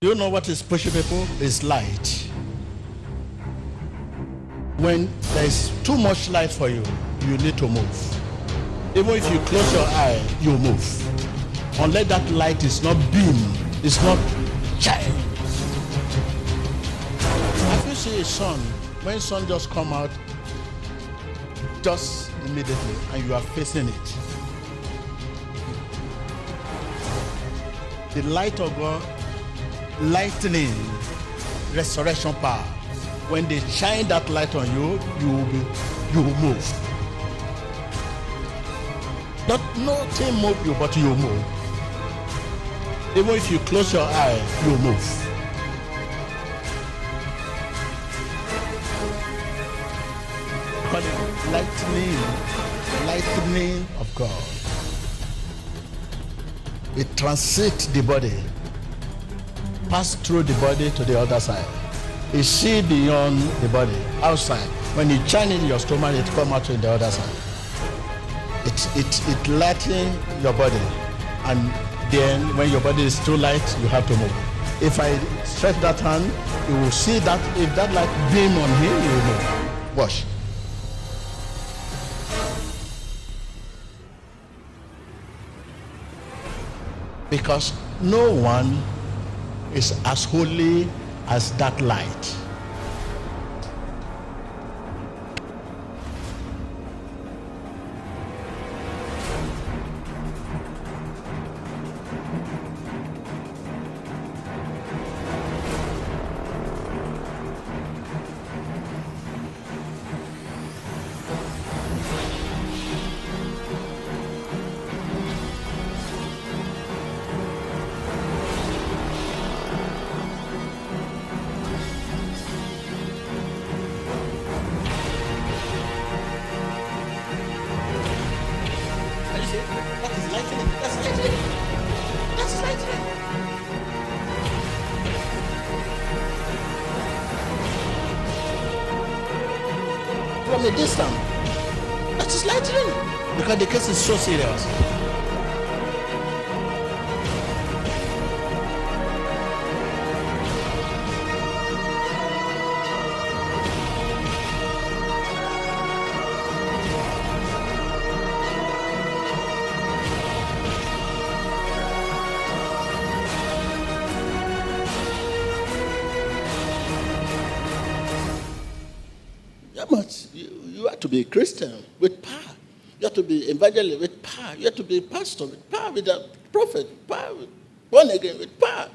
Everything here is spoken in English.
Do you know what is pushing people? It's light. When there is too much light for you, you need to move. Even if you close your eye, you move. Unless that light is not beam, it's not shine. Have you seen a sun? When sun just come out, just immediately, and you are facing it. The light of God, lightning, resurrection power. When they shine that light on you, you will move. Not nothing move you, but you move. Even if you close your eye, you move. Call it lightning of God. It transits the body, pass through the body to the other side. It see beyond the body, outside. When you shine in your stomach, it come out to the other side. It lighten your body, and then when your body is too light, you have to move. If I stretch that hand, you will see that if that light beam on him, you will move. Watch. Because no one is as holy as that light. From a distance, that is lightning, because the case is so serious. But you have to be a Christian with power. You have to be evangelist with power. You have to be a pastor with power, with a prophet, power, with born again with power.